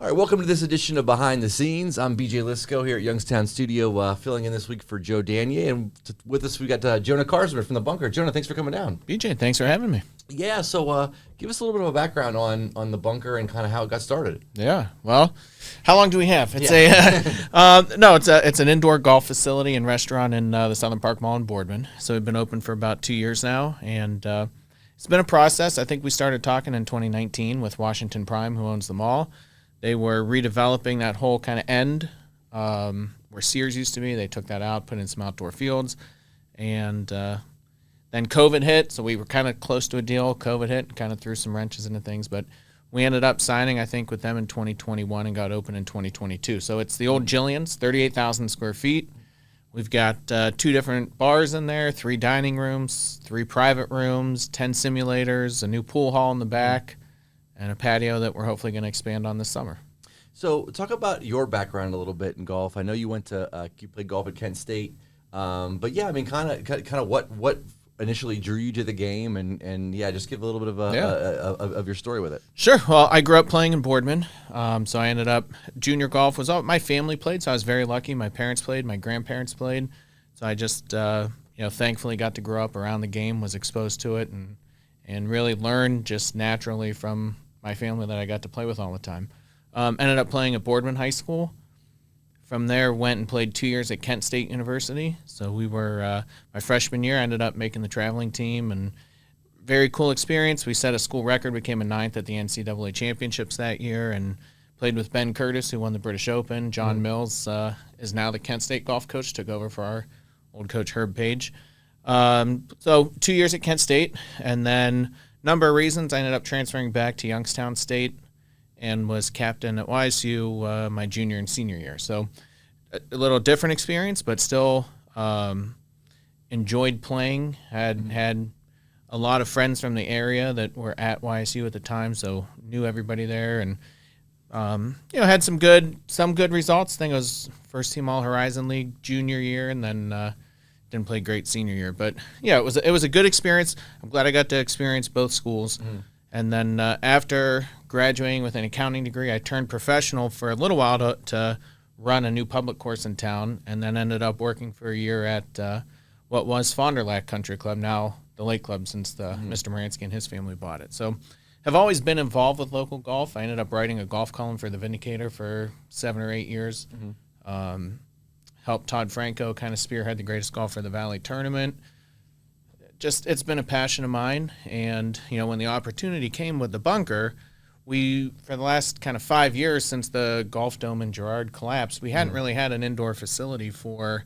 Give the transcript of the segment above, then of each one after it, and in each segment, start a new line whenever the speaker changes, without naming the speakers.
All right, welcome to this edition of Behind the Scenes. I'm BJ Lisko here at Youngstown Studio, filling in this week for Joe Danyi. And with us, we got Jonah Karzmer from the bunker. Jonah, thanks for coming down.
BJ, thanks for having me.
Yeah, so give us a little bit of a background on the bunker and kind of how it got started.
Yeah, well, how long do we have? It's it's an indoor golf facility and restaurant in the Southern Park Mall in Boardman. So we've been open for about 2 years now, and it's been a process. I think we started talking in 2019 with Washington Prime, who owns the mall. They were redeveloping that whole kind of end where Sears used to be. They took that out, put in some outdoor fields, and then COVID hit, so we were kind of close to a deal. COVID hit and kind of threw some wrenches into things, but we ended up signing, I think, with them in 2021 and got open in 2022. So it's the old Jillian's, 38,000 square feet. We've got 2 different bars in there, 3 dining rooms, 3 private rooms, 10 simulators, a new pool hall in the back, and a patio that we're hopefully going to expand on this summer.
So talk about your background a little bit in golf. I know you went to you played golf at Kent State, but yeah, I mean, kind of what initially drew you to the game, and yeah, just give a little bit of your story with it.
Sure. Well, I grew up playing in Boardman, so I ended up junior golf was all my family played, so I was very lucky. My parents played, my grandparents played, so I just thankfully got to grow up around the game, was exposed to it, and really learned just naturally from my family that I got to play with all the time. Ended up playing at Boardman High School. From there, went and played 2 years at Kent State University. So we were, my freshman year, I ended up making the traveling team, and very cool experience. We set a school record, became a 9th at the NCAA championships that year, and played with Ben Curtis, who won the British Open. John Mills is now the Kent State golf coach, took over for our old coach Herb Page. So 2 years at Kent State, and then number of reasons I ended up transferring back to Youngstown State and was captain at YSU my junior and senior year. So a little different experience, but still enjoyed playing. Had a lot of friends from the area that were at YSU at the time, so knew everybody there, and had some good results. I think it was first team All Horizon League junior year, and then didn't play great senior year. But yeah, it was a good experience. I'm glad I got to experience both schools. And then after graduating with an accounting degree, I turned professional for a little while to run a new public course in town, and then ended up working for a year at what was Fond du Lac Country Club, now the Lake Club, since Mr. Moransky and his family bought it. So have always been involved with local golf. I ended up writing a golf column for the Vindicator for 7 or 8 years. Helped Todd Franco kind of spearhead the Greatest Golfer of the Valley tournament. Just, it's been a passion of mine, and when the opportunity came with the bunker, we, for the last kind of 5 years since the Golf Dome in Girard collapsed, we hadn't really had an indoor facility for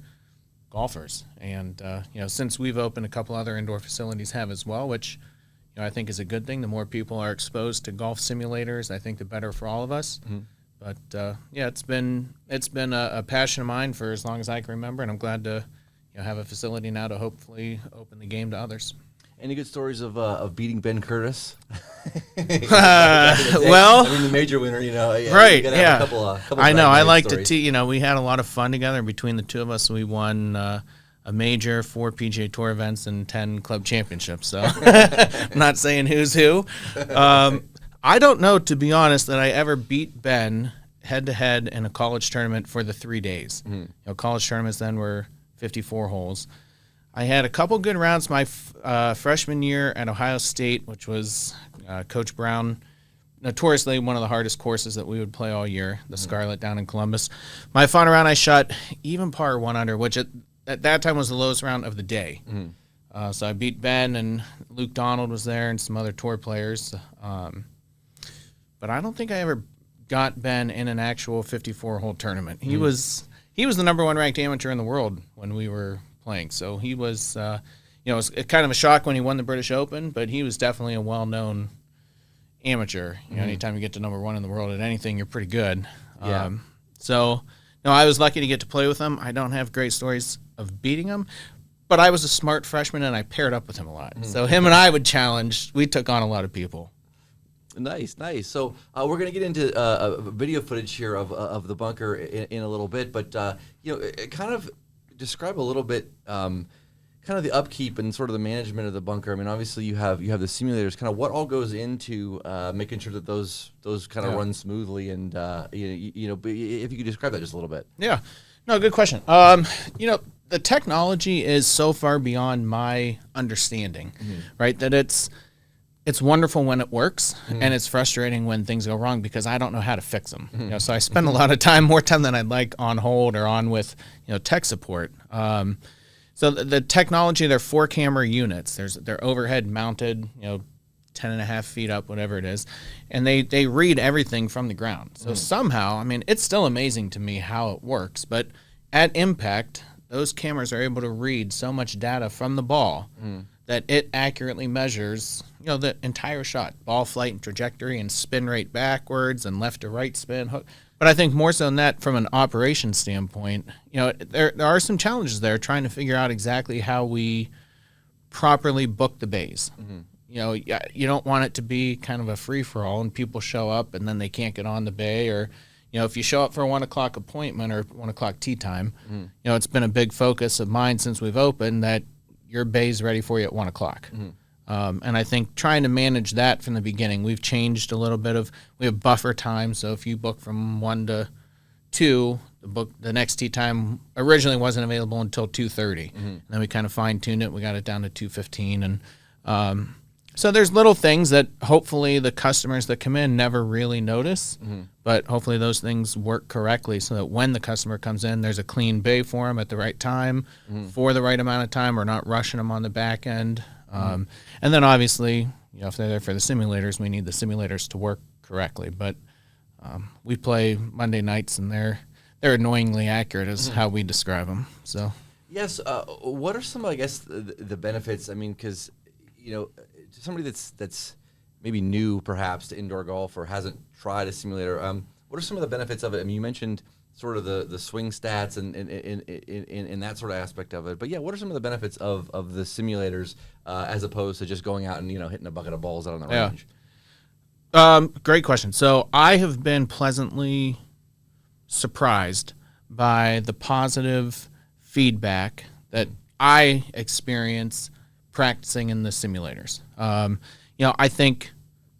golfers. And since we've opened, a couple other indoor facilities have as well, which I think is a good thing. The more people are exposed to golf simulators, I think the better for all of us. But it's been a passion of mine for as long as I can remember, and I'm glad to have a facility now to hopefully open the game to others.
Any good stories of beating Ben Curtis?
Well,
I mean, the major winner,
right?
Yeah, a couple
I know. I like
stories.
to we had a lot of fun together. Between the two of us, we won a major, 4 PGA Tour events, and 10 club championships. So I'm not saying who's who. I don't know, to be honest, that I ever beat Ben head-to-head in a college tournament for the 3 days. College tournaments then were 54 holes. I had a couple good rounds my freshman year at Ohio State, which was Coach Brown, notoriously one of the hardest courses that we would play all year, the Scarlet down in Columbus. My final round, I shot even par 1 under, which at that time was the lowest round of the day. So I beat Ben, and Luke Donald was there and some other tour players. But I don't think I ever got Ben in an actual 54-hole tournament. He was the number 1 ranked amateur in the world when we were playing. So he was, it was kind of a shock when he won the British Open, but he was definitely a well-known amateur. Anytime you get to number 1 in the world at anything, you're pretty good.
Yeah.
I was lucky to get to play with him. I don't have great stories of beating him, but I was a smart freshman, and I paired up with him a lot. So him and I would challenge. We took on a lot of people.
Nice. So we're going to get into video footage here of the bunker in a little bit, but kind of describe a little bit kind kind of the upkeep and sort of the management of the bunker. I mean, obviously you have the simulators. Kind of what all goes into making sure that those kind of run smoothly, and but if you could describe that just a little bit.
Yeah, no, good question. The technology is so far beyond my understanding, right? That it's wonderful when it works, and it's frustrating when things go wrong because I don't know how to fix them. So I spend a lot of time, more time than I'd like, on hold or on with tech support. So the technology, they're 4-camera units. They're overhead mounted, 10.5 feet up, whatever it is, and they read everything from the ground. So somehow, I mean, it's still amazing to me how it works, but at impact, those cameras are able to read so much data from the ball that it accurately measures, the entire shot, ball flight and trajectory and spin rate backwards and left to right spin, hook. But I think more so than that, from an operation standpoint, there are some challenges there trying to figure out exactly how we properly book the bays. You don't want it to be kind of a free-for-all and people show up and then they can't get on the bay, or if you show up for a 1 o'clock appointment or 1 o'clock tee time, it's been a big focus of mine since we've opened that your bay's ready for you at 1 o'clock. And I think trying to manage that from the beginning, we've changed a little bit we have buffer time. So if you book from 1 to 2, the next tee time originally wasn't available until 2:30. And then we kind of fine-tuned it. We got it down to 2:15. And so there's little things that hopefully the customers that come in never really notice, but hopefully those things work correctly so that when the customer comes in, there's a clean bay for them at the right time, for the right amount of time. We're not rushing them on the back end. And then obviously, if they're there for the simulators, we need the simulators to work correctly. But we play Monday nights, and they're annoyingly accurate is how we describe them. So
yes, what are some, I guess, the benefits? I mean, because somebody that's maybe new perhaps to indoor golf or hasn't tried a simulator, what are some of the benefits of it? I mean, you mentioned sort of the swing stats and in that sort of aspect of it, but yeah, what are some of the benefits of the simulators as opposed to just going out and hitting a bucket of balls out on the range?
Great question. So I have been pleasantly surprised by the positive feedback that I experience practicing in the simulators. I think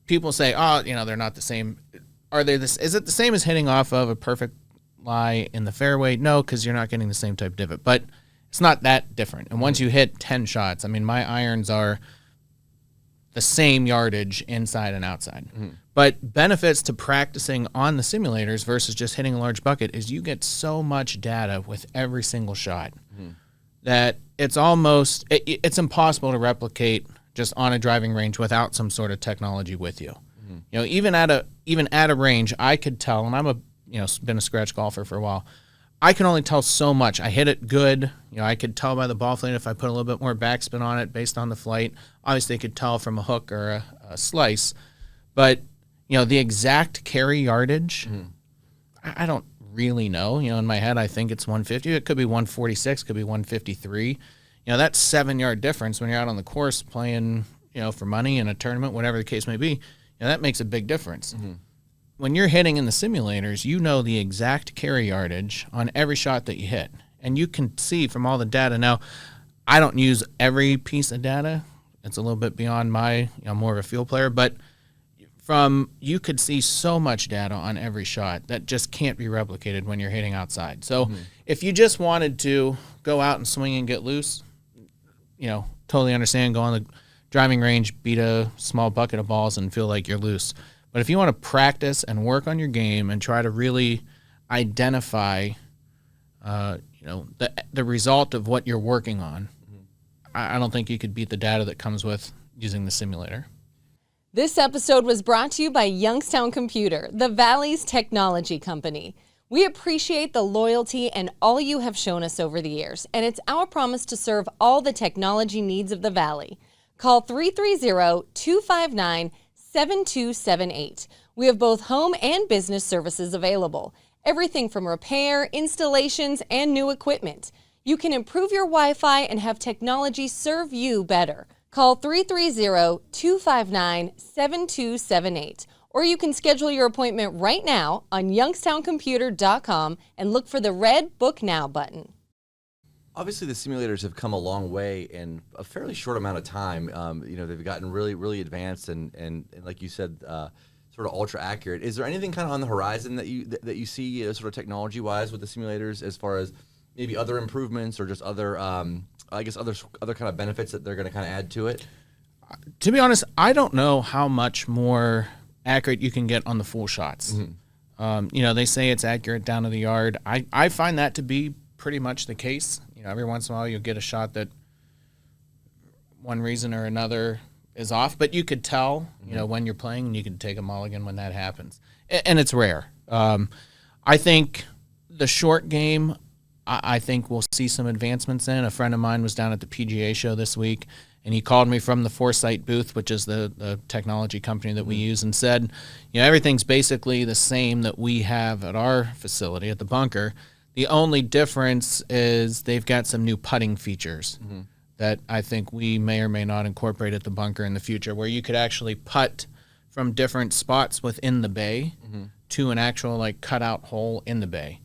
people say, they're not the same. Are they this? Is it the same as hitting off of a perfect lie in the fairway? No, because you're not getting the same type of divot, but it's not that different. And once you hit 10 shots, I mean, my irons are the same yardage inside and outside. But benefits to practicing on the simulators versus just hitting a large bucket is you get so much data with every single shot that it's almost it's impossible to replicate just on a driving range without some sort of technology with you. Even at a range, I could tell, and I'm been a scratch golfer for a while, I can only tell so much. I hit it good. I could tell by the ball flight if I put a little bit more backspin on it based on the flight. Obviously, I could tell from a hook or a slice. But, the exact carry yardage, I don't really know. In my head, I think it's 150. It could be 146, could be 153. That 7-yard difference when you're out on the course playing, for money in a tournament, whatever the case may be, that makes a big difference. When you're hitting in the simulators, you know the exact carry yardage on every shot that you hit. And you can see from all the data. Now, I don't use every piece of data. It's a little bit beyond my, more of a field player. But you could see so much data on every shot that just can't be replicated when you're hitting outside. So if you just wanted to go out and swing and get loose, totally understand, go on the driving range, beat a small bucket of balls and feel like you're loose. But if you want to practice and work on your game and try to really identify, the result of what you're working on, I don't think you could beat the data that comes with using the simulator.
This episode was brought to you by Youngstown Computer, the Valley's technology company. We appreciate the loyalty and all you have shown us over the years, and it's our promise to serve all the technology needs of the Valley. Call 330-259-7278. We have both home and business services available. Everything from repair, installations, and new equipment. You can improve your Wi-Fi and have technology serve you better. Call 330-259-7278. Or you can schedule your appointment right now on youngstowncomputer.com and look for the red Book Now button.
Obviously, the simulators have come a long way in a fairly short amount of time. They've gotten really, really advanced and like you said, sort of ultra accurate. Is there anything kind of on the horizon that you see sort of technology wise with the simulators, as far as maybe other improvements or just other, other kind of benefits that they're going to kind of add to it?
To be honest, I don't know how much more accurate you can get on the full shots. Mm-hmm. They say it's accurate down to the yard. I find that to be pretty much the case. Every once in a while you'll get a shot that one reason or another is off, but you could tell, when you're playing, and you can take a mulligan when that happens. And it's rare. I think the short game, I think we'll see some advancements in. A friend of mine was down at the PGA show this week, and he called me from the Foresight booth, which is the technology company that we use, and said, everything's basically the same that we have at our facility at the bunker. The only difference is they've got some new putting features that I think we may or may not incorporate at the bunker in the future, where you could actually putt from different spots within the bay to an actual cutout hole in the bay.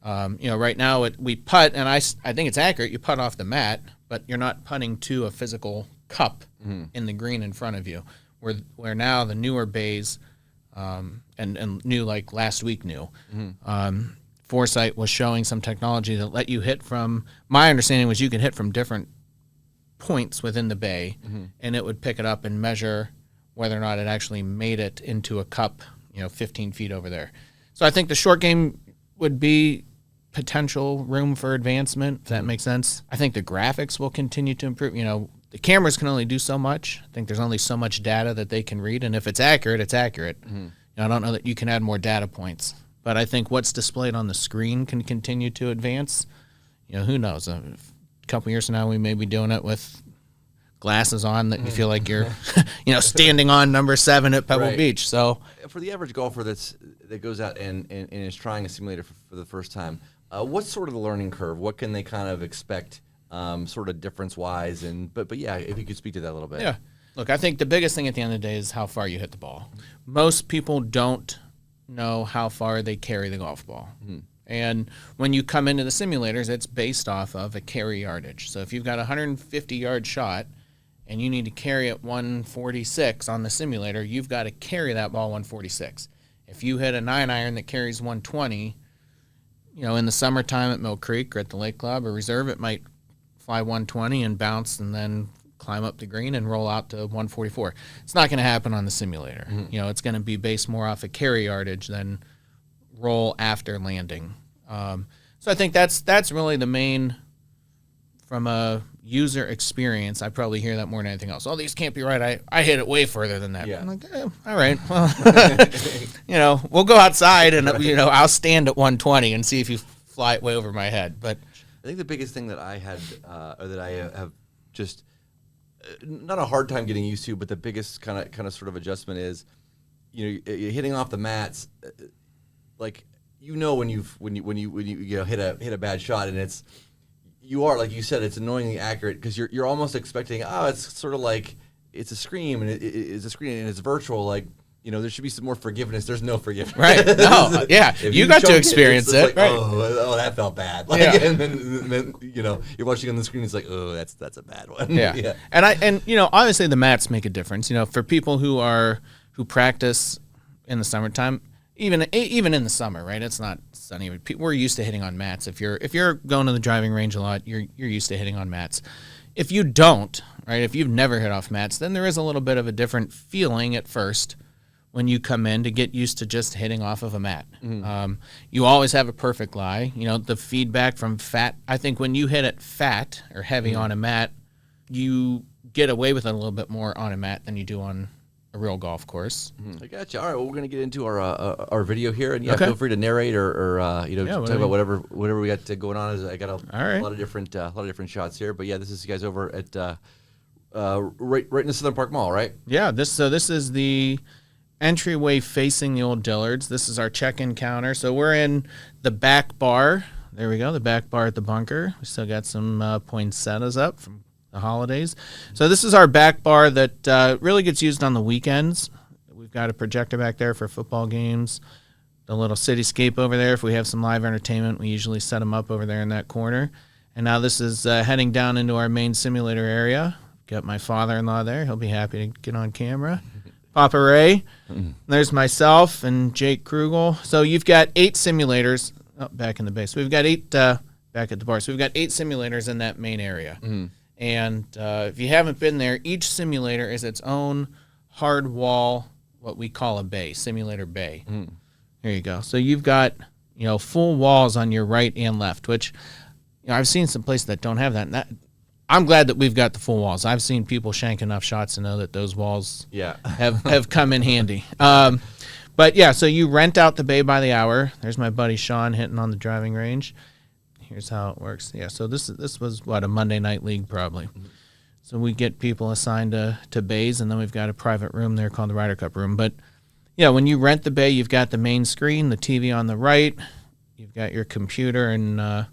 Right now we putt, and I think it's accurate. You putt off the mat, but you're not putting to a physical cup in the green in front of you. Where now the newer bays, and new like last week new. Foresight was showing some technology that let you hit from, my understanding was you could hit from different points within the bay, and it would pick it up and measure whether or not it actually made it into a cup, 15 feet over there. So I think the short game would be potential room for advancement, if that makes sense. I think the graphics will continue to improve. The cameras can only do so much. I think there's only so much data that they can read, and if it's accurate, it's accurate. I don't know that you can add more data points. But I think what's displayed on the screen can continue to advance. Who knows? A couple years from now, we may be doing it with glasses on that you feel like you're, standing on number 7 at Pebble Beach. So,
for the average golfer that goes out and is trying a simulator for the first time, what's sort of the learning curve? What can they kind of expect, sort of difference-wise? But yeah, if you could speak to that a little bit.
Yeah. Look, I think the biggest thing at the end of the day is how far you hit the ball. Most people don't know how far they carry the golf ball. And when you come into the simulators, it's based off of a carry yardage. So if you've got a 150-yard shot and you need to carry it 146 on the simulator, you've got to carry that ball 146. If you hit a 9-iron that carries 120, in the summertime at Mill Creek or at the Lake Club or Reserve, it might fly 120 and bounce and then climb up the green and roll out to 144. It's not going to happen on the simulator. It's going to be based more off of carry yardage than roll after landing. So I think that's really the main, from a user experience. I probably hear that more than anything else. Oh, these can't be right. I hit it way further than that.
Yeah.
I'm like, all right. Well, we'll go outside and I'll stand at 120 and see if you fly it way over my head. But
I think the biggest thing that I had, or that I have just not a hard time getting used to, but the biggest kind of sort of adjustment is, you're hitting off the mats, when you hit a bad shot, and you are, like you said, it's annoyingly accurate because you're almost expecting, it's sort of like it's a screen and it's a screen and it's virtual, there should be some more forgiveness. There's no forgiveness.
Right. No. Yeah. You got to experience it.
Right. Oh, that felt bad. And then you're watching on the screen. It's like, oh, that's a bad one.
Yeah. And obviously the mats make a difference. For people who practice in the summertime, even in the summer, right? It's not sunny. We're used to hitting on mats. If you're going to the driving range a lot, you're used to hitting on mats. If you don't, right? If you've never hit off mats, then there is a little bit of a different feeling at first when you come in to get used to just hitting off of a mat. You always have a perfect lie. The feedback from fat, I think when you hit it fat or heavy on a mat, you get away with it a little bit more on a mat than you do on a real golf course.
I got you. All right, well, we're going to get into our video here, and
Okay.
feel free to narrate or talk about whatever we got going on. I got
right.
a lot of different shots here, but yeah, this is you guys over at right in the Southern Park Mall, right?
Yeah, this is the entryway facing the old Dillards. This is our check-in counter. So we're in the back bar. There we go, the back bar at the bunker. We still got some poinsettias up from the holidays. So this is our back bar that really gets used on the weekends. We've got a projector back there for football games. The little cityscape over there. If we have some live entertainment, we usually set them up over there in that corner. And now this is heading down into our main simulator area. Got my father-in-law there. He'll be happy to get on camera. Papa Ray. There's myself and Jake Krugel. So you've got 8 simulators. Oh, back in the base. We've got 8 back at the bar. So we've got 8 simulators in that main area. And if you haven't been there, each simulator is its own hard wall, what we call a bay, simulator bay. There you go. So you've got, full walls on your right and left, which I've seen some places that don't have that. And I'm glad that we've got the full walls. I've seen people shank enough shots to know that those walls have come in handy. But yeah, so you rent out the bay by the hour. There's my buddy Sean hitting on the driving range. Here's how it works. Yeah, so this was a Monday night league probably. So we get people assigned to bays, and then we've got a private room there called the Ryder Cup room. But yeah, when you rent the bay, you've got the main screen, the TV on the right, you've got your computer and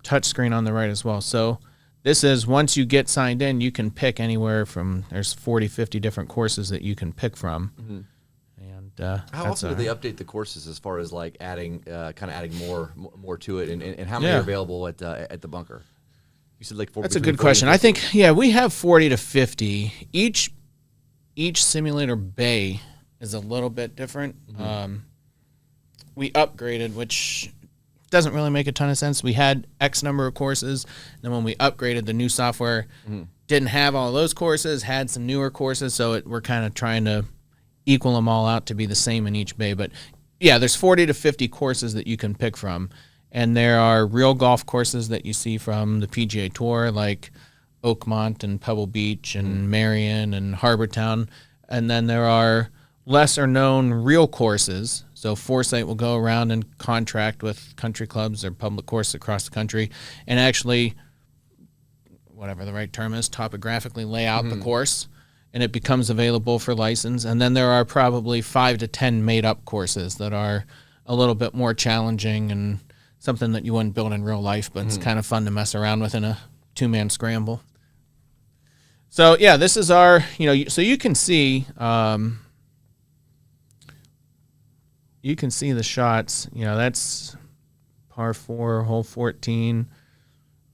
touch screen on the right as well. So this is, once you get signed in, you can pick anywhere from, there's 40, 50 different courses that you can pick from. And
how often do they update the courses as far as like adding more to it, and how many are available at the bunker? You said like 40.
That's a good question. I think we have 40 to 50. Each simulator bay is a little bit different. We upgraded, which doesn't really make a ton of sense. We had X number of courses, and then when we upgraded, the new software didn't have all those courses, had some newer courses, so we're kind of trying to equal them all out to be the same in each bay. But yeah, there's 40 to 50 courses that you can pick from, and there are real golf courses that you see from the PGA Tour, like Oakmont and Pebble Beach and Marion and Harbortown, and then there are lesser known real courses. So Foresight will go around and contract with country clubs or public courses across the country and actually, whatever the right term is, topographically lay out the course, and it becomes available for license. And then there are probably 5 to 10 made-up courses that are a little bit more challenging and something that you wouldn't build in real life, but it's kind of fun to mess around with in a 2-man scramble. So yeah, this is our, so you can see the shots. That's par 4, hole 14.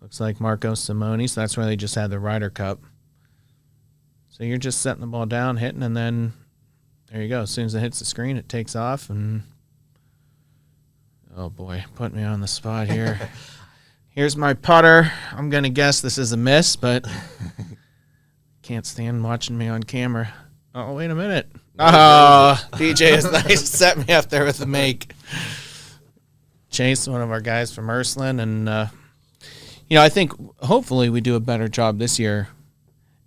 Looks like Marco Simone. So that's where they just had the Ryder Cup. So you're just setting the ball down, hitting, and then there you go. As soon as it hits the screen, it takes off. And oh boy, put me on the spot here. Here's my putter. I'm going to guess this is a miss, but can't stand watching me on camera. Oh, wait a minute. Oh, DJ is nice. Set me up there with a make. Chase, one of our guys from Ursuline. And, I think hopefully we do a better job this year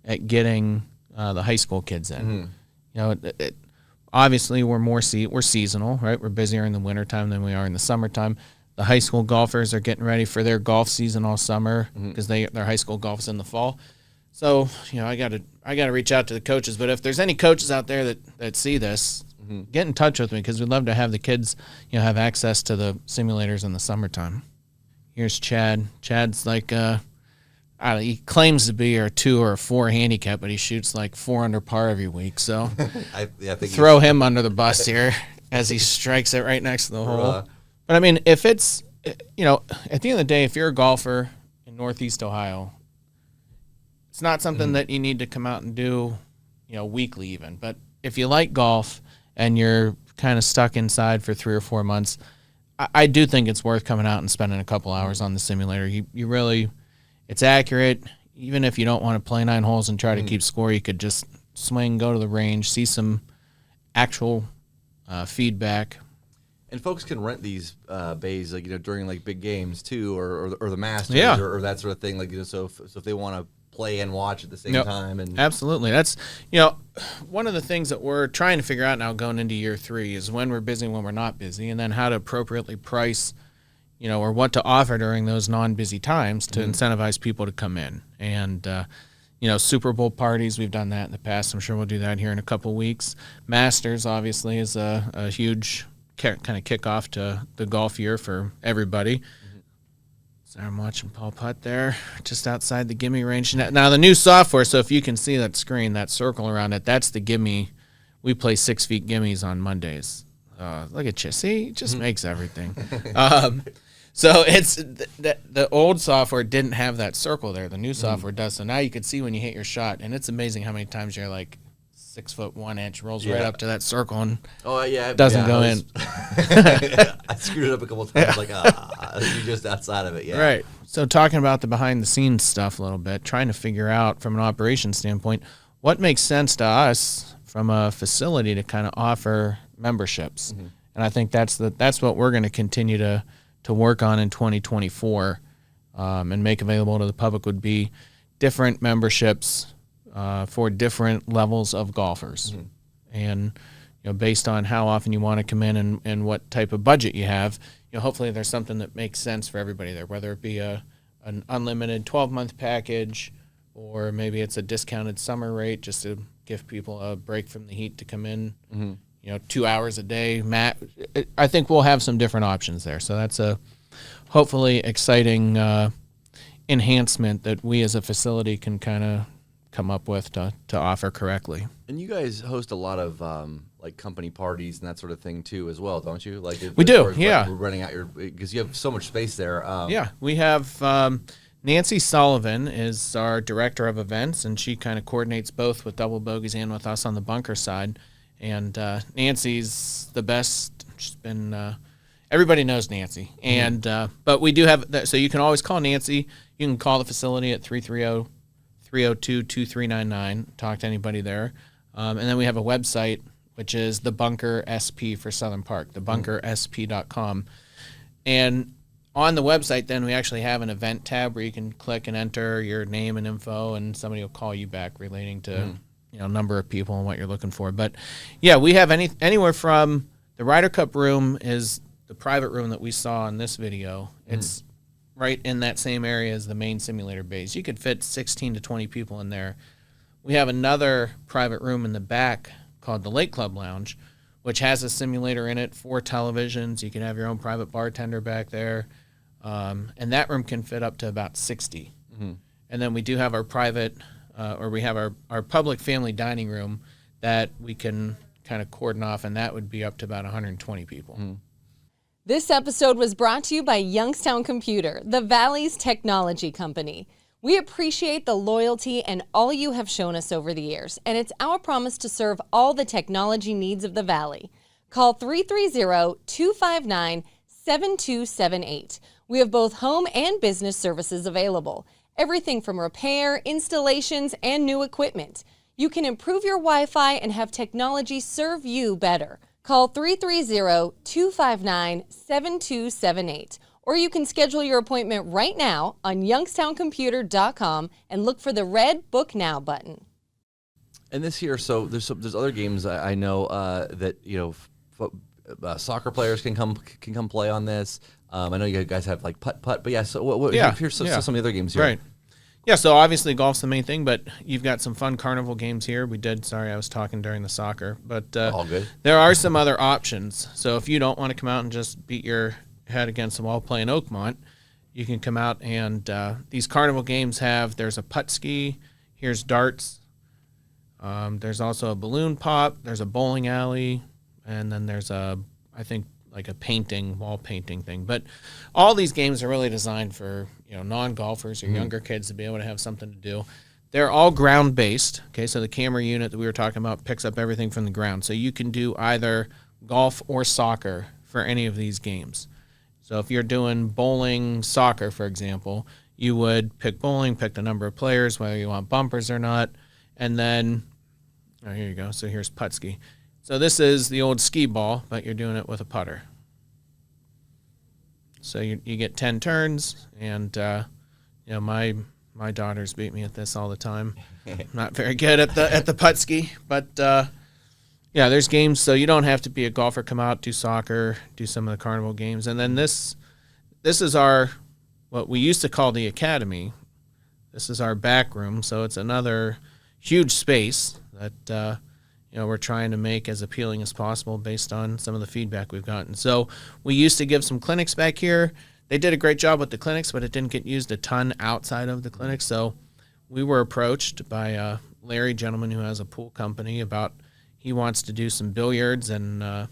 at getting the high school kids in. Obviously we're seasonal, right? We're busier in the wintertime than we are in the summertime. The high school golfers are getting ready for their golf season all summer because their high school golf is in the fall. So, I got to reach out to the coaches. But if there's any coaches out there that see this, get in touch with me because we'd love to have the kids, have access to the simulators in the summertime. Here's Chad. Chad's like, he claims to be a 2 or a 4 handicap, but he shoots like 4 under par every week. So
I think
throw him under the bus here as he strikes it right next to the hole. But I mean, if it's, at the end of the day, if you're a golfer in Northeast Ohio, it's not something that you need to come out and do, weekly even. But if you like golf and you're kind of stuck inside for 3 or 4 months, I do think it's worth coming out and spending a couple hours on the simulator. You really, it's accurate. Even if you don't want to play 9 holes and try to keep score, you could just swing, go to the range, see some actual feedback.
And folks can rent these bays, like during like big games too, or the Masters, or that sort of thing. Like so if they want to play and watch at the same time, and
absolutely, that's one of the things that we're trying to figure out now going into year 3 is when we're busy, when we're not busy, and then how to appropriately price, or what to offer during those non-busy times to incentivize people to come in. And Super Bowl parties, we've done that in the past. I'm sure we'll do that here in a couple weeks. Masters obviously is a huge kind of kickoff to the golf year for everybody. So I'm watching Paul putt there, just outside the gimme range. Now the new software, so if you can see that screen, that circle around it, that's the gimme. We play 6 feet gimmies on Mondays. Look at you. See, it just makes everything. So it's the old software didn't have that circle there. The new software does. So now you can see when you hit your shot, and it's amazing how many times you're like 6 foot 1 inch rolls right up to that circle and doesn't go in.
I screwed it up a couple times. Like you're just outside of it. Yeah.
Right. So talking about the behind the scenes stuff a little bit, trying to figure out from an operations standpoint what makes sense to us from a facility to kind of offer memberships. And I think that's what we're going to continue to work on in 2024 and make available to the public would be different memberships for different levels of golfers. And based on how often you want to come in and what type of budget you have, hopefully there's something that makes sense for everybody there, whether it be an unlimited 12-month package or maybe it's a discounted summer rate just to give people a break from the heat to come in 2 hours a day. I think we'll have some different options there. So that's a hopefully exciting enhancement that we as a facility can kind of come up with to offer correctly.
And you guys host a lot of like company parties and that sort of thing too as well, don't you? Like
we do, yeah.
We're running out because you have so much space there.
Yeah, we have Nancy Sullivan is our director of events, and she kind of coordinates both with Double Bogeys and with us on the bunker side. And Nancy's the best. She's been everybody knows Nancy, and but we do have so you can always call Nancy. You can call the facility at 330-302-2399. Talk to anybody there, and then we have a website which is the Bunker SP for Southern Park, thebunkersp.com, and on the website then we actually have an event tab where you can click and enter your name and info, and somebody will call you back relating to number of people and what you're looking for. But yeah, we have anywhere from the Ryder Cup room is the private room that we saw in this video. It's right in that same area as the main simulator base. You could fit 16 to 20 people in there. We have another private room in the back called the Lake Club Lounge, which has a simulator in it, 4 televisions. You can have your own private bartender back there. And that room can fit up to about 60. And then we do have our private, or we have our public family dining room that we can kind of cordon off, and that would be up to about 120 people.
This episode was brought to you by Youngstown Computer, the Valley's technology company. We appreciate the loyalty and all you have shown us over the years, and it's our promise to serve all the technology needs of the Valley. Call 330-259-7278. We have both home and business services available. Everything from repair, installations, and new equipment. You can improve your Wi-Fi and have technology serve you better. Call 330-259-7278. Or you can schedule your appointment right now on youngstowncomputer.com and look for the red Book Now button.
And this year, so there's other games I know that soccer players can come play on this. I know you guys have like putt, but yeah. So here's some of the other games here.
Right. Yeah. So obviously golf's the main thing, but you've got some fun carnival games here. Sorry, I was talking during the soccer, but
all good.
There are some other options. So if you don't want to come out and just beat your head against the wall playing Oakmont, you can come out and these carnival games there's a putt ski, here's darts, there's also a balloon pop, there's a bowling alley, and then there's I think like a wall painting thing. But all these games are really designed for non-golfers or younger kids to be able to have something to do. They're all ground-based. Okay, so the camera unit that we were talking about picks up everything from the ground. So you can do either golf or soccer for any of these games. So if you're doing bowling, soccer, for example, you would pick bowling, pick the number of players, whether you want bumpers or not, and then, here you go. So here's putt ski. So this is the old skee ball, but you're doing it with a putter. So you get 10 turns, and my daughters beat me at this all the time. Not very good at the putt ski, but there's games. So you don't have to be a golfer. Come out, do soccer, do some of the carnival games, and then this is what we used to call the academy. This is our back room, so it's another huge space that we're trying to make as appealing as possible based on some of the feedback we've gotten. So we used to give some clinics back here. They did a great job with the clinics, but it didn't get used a ton outside of the clinics. So we were approached by Larry, gentleman who has a pool company, about he wants to do some billiards and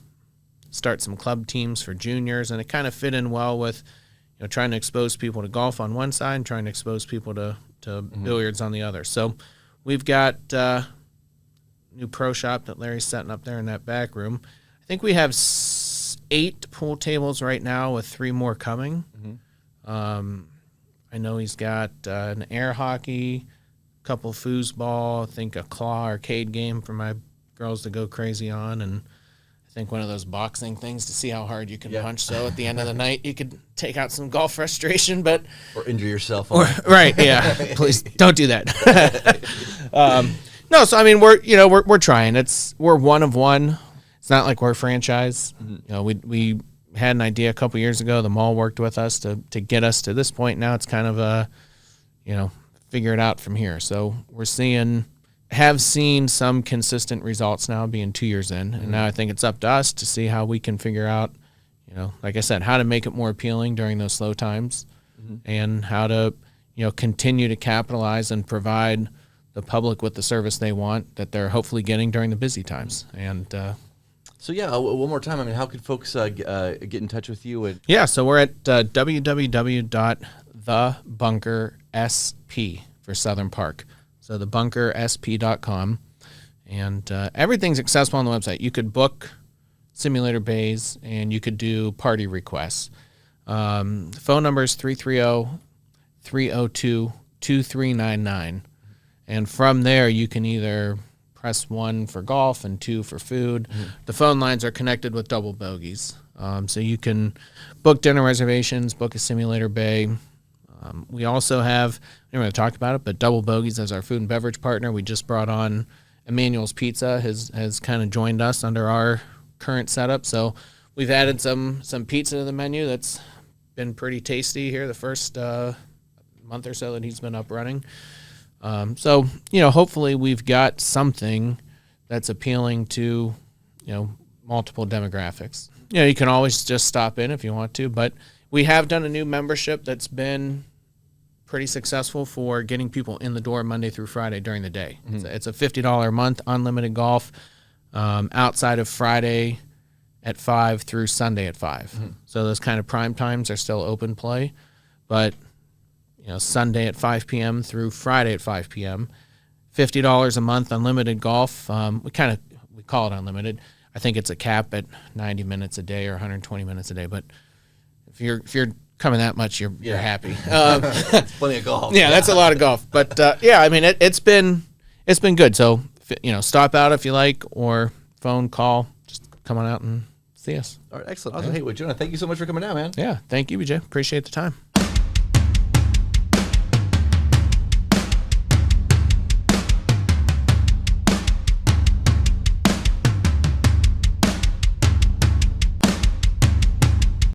start some club teams for juniors, and it kind of fit in well with trying to expose people to golf on one side and trying to expose people to billiards on the other. So we've got new pro shop that Larry's setting up there in that back room. I think we have 8 pool tables right now with 3 more coming. I know he's got an air hockey, a couple foosball, I think a claw arcade game for my girls to go crazy on, and I think one of those boxing things to see how hard you can punch. So at the end of the night, you could take out some golf frustration, but
or injure yourself.
Right? Yeah, please don't do that. No, so I mean we're trying. We're one of one. It's not like we're a franchise. We had an idea a couple years ago. The mall worked with us to get us to this point. Now it's kind of a figure it out from here. So we're have seen some consistent results now, being 2 years in, and now I think it's up to us to see how we can figure out, like I said, how to make it more appealing during those slow times, and how to continue to capitalize and provide the public with the service they want that they're hopefully getting during the busy times. And
so one more time, I mean, how could folks get in touch with you?
So we're at www.thebunkersp for Southern Park. So thebunkersp.com, and everything's accessible on the website. You could book simulator bays, and you could do party requests. The phone number is 330-302-2399, and from there you can either press 1 for golf and 2 for food. The phone lines are connected with double bogeys, so you can book dinner reservations, book a simulator bay. We also have, I didn't really talk about it, but Double Bogeys as our food and beverage partner. We just brought on Emmanuel's Pizza, has kind of joined us under our current setup. So we've added some pizza to the menu that's been pretty tasty here the first month or so that he's been up running. So hopefully we've got something that's appealing to, multiple demographics. You can always just stop in if you want to, but we have done a new membership that's been pretty successful for getting people in the door Monday through Friday during the day. It's a $50 a month, unlimited golf, outside of Friday at 5 through Sunday at 5. So those kind of prime times are still open play, but Sunday at 5 p.m. through Friday at 5 p.m., $50 a month, unlimited golf. We call it unlimited. I think it's a cap at 90 minutes a day or 120 minutes a day, but if you're coming that much, you're happy.
Plenty of golf.
Yeah, that's a lot of golf. But I mean, it's been good. So stop out if you like, or phone call. Just come on out and see us.
All right, excellent. Awesome. Hey, Jonah, thank you so much for coming out, man.
Yeah, thank you, BJ. Appreciate the time.